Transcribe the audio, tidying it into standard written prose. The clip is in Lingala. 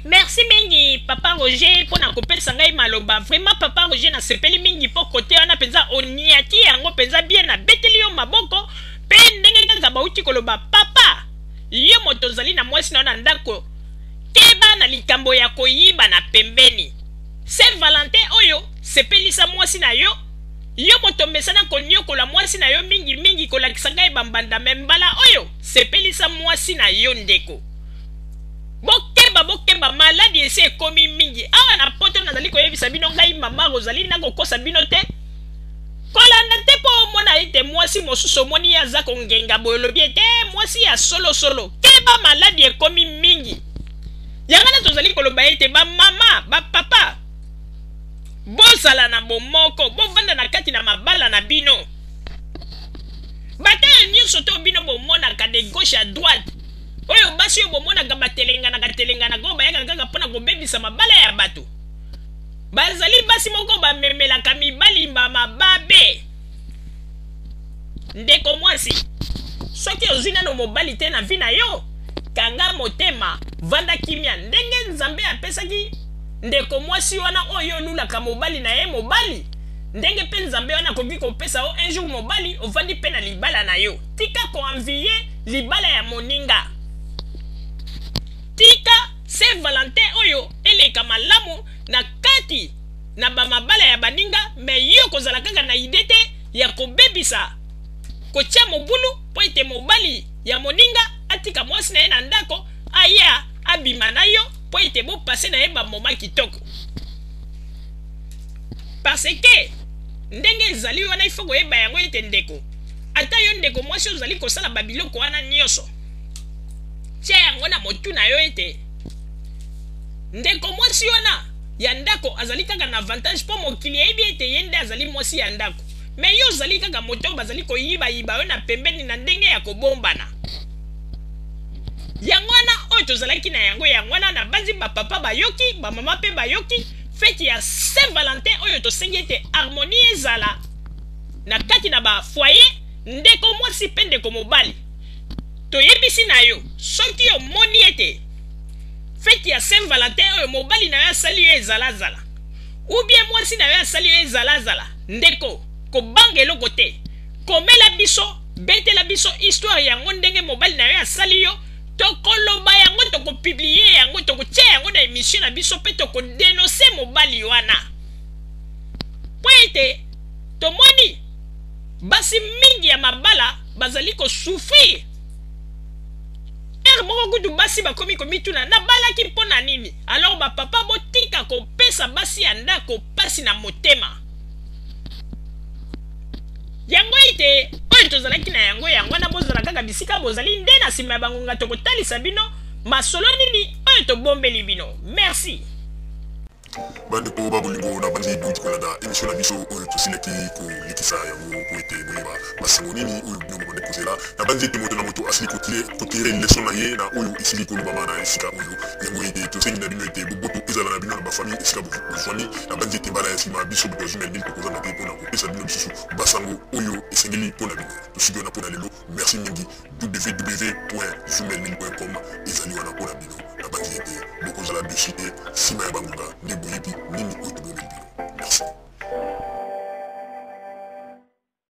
Merci mingi papa Roger pour na kopesa ngai maloba. Vraiment papa Roger na sepeli mingi po côté wana penza oniati yango penza bien na beteli yo maboko pe ndenge kaka bauti koloba papa. Yo moto zali na mwasi na ndako. Keba na likambo ya koyiba na pembeni. Saint Valentin oyo sepelisa mwasi na yo. Yo moto mesana konyokola mwasi na yo mingi mingi kolakisa ngai bambanda membala oyo sepelisa mwasi na yo ndeko. Bokeba maladi ese ekomi mingi. Awa na poto nazali koyebisa bino ngai mama Rosalie na kokosa bino te. Kolanda te po mona ete mwasi mosusu moni ya za kongenga boyolobi te mwasi ya solo solo. Keba maladi ekomi mingi. Yangana tozali koloba ete ba mama, ba papa. Bozala na bomoko, bovanda na kati na mabala na bino. Batayo nyonso to bino bomonaka de gauche à droite. Oyo basi yo bomonaka batelengana go bayaka kaka mpona kobebisa mabala ya bato. Bazali basi moko bamemelaka mibali mababe. Ndeko mwasi, soki ozwi nano mobali te na vi na yo, kanga motema, vanda kimia. Ndenge Nzambe apesaki ndeko mwasi wana oyo lulaka mobali na ye mobali, ndenge pe Nzambe wana koki kopesa o un jour mobali ovandi pe na libala na yo. Tika koanvie libala ya moninga. Tika Saint Valentin oyo eleka malamu na kati na bamabala ya baninga, me yo kozala kaka na idete ya kobebisa kotia mobulu po ete mobali ya moninga atika mwasi na ye na ndako aya abima na yo po ete bo pase na ye ba moma kitoko. Parce que ndenge ezali wana ifo koyeba yango ete ndeko ata yo ndeko mwasi ozali kosala babiloko wana nyonso, tia yango na motu na yo ete ndeko mwasi wana ya ndako azali kaka na avantage po mokili yebi ete yende azali mwasi ya ndako, me yo ozali kaka moto bazali koyiba yo na pembeni na ndenge ya kobombana. Yango wana oyo tozalaki na yango wana na bazi ba papa bayoki, ba mama pe bayoki, feti ya Saint Valentin oyo tosengi ete harmonie ezala na kati na ba foyer, ndeko mwasi pe ndeko mobali. Toyebisi na yo soki omoni ete feti ya Saint Valentin oyo mobali na yo asali yo ezalazala, ou bien mwasi na yo asali yo ezalazala, ndeko kobanga eloko te, komela biso, betela biso histoire yango ndenge mobali na yo asali yo, tokoloba yango, tokopublie yango, tokotia yango na emission na biso pe tokodenonse mobali wana. Po ete tomoni basi mingi ya mabala bazali kosouffrir. Moko kutu basi bakomi komituna na balaki mpona nini? Alors ba papa botika kopesa basi ya ndako pasi na motema. Yango ite oyo tozalaki na yango na bozala kaka bisika bozali nde na nsima ya bangonga tokotalisa bino masolo nini oyo tobombeli bino. Merci. Bandeko babolingo na bandi duit kolanda émission na biso oyo tosileki kolikisa yango po ete boyeba basango nini oyo bino bokodekozela na bandi ete moto na moto asili kotire leson na ye na oyo esili kolobama na esika oyo. Yango ete tosengi na bino ete boboto ezala na bino na bafamille esika bozwani na bandi ete mbala ya nsima biso bokozwina nini tokozanga te mpona kopesa bino lisusu basango oyo esengeli mpona bino. Tosiki wana mpona lelo, merci mingi. www.zumelmin.com ezali wana mpona bino na bandi ete bokozala deside nsima ya bangonga nde boyebi nini oyo tobomeli bino. Merci.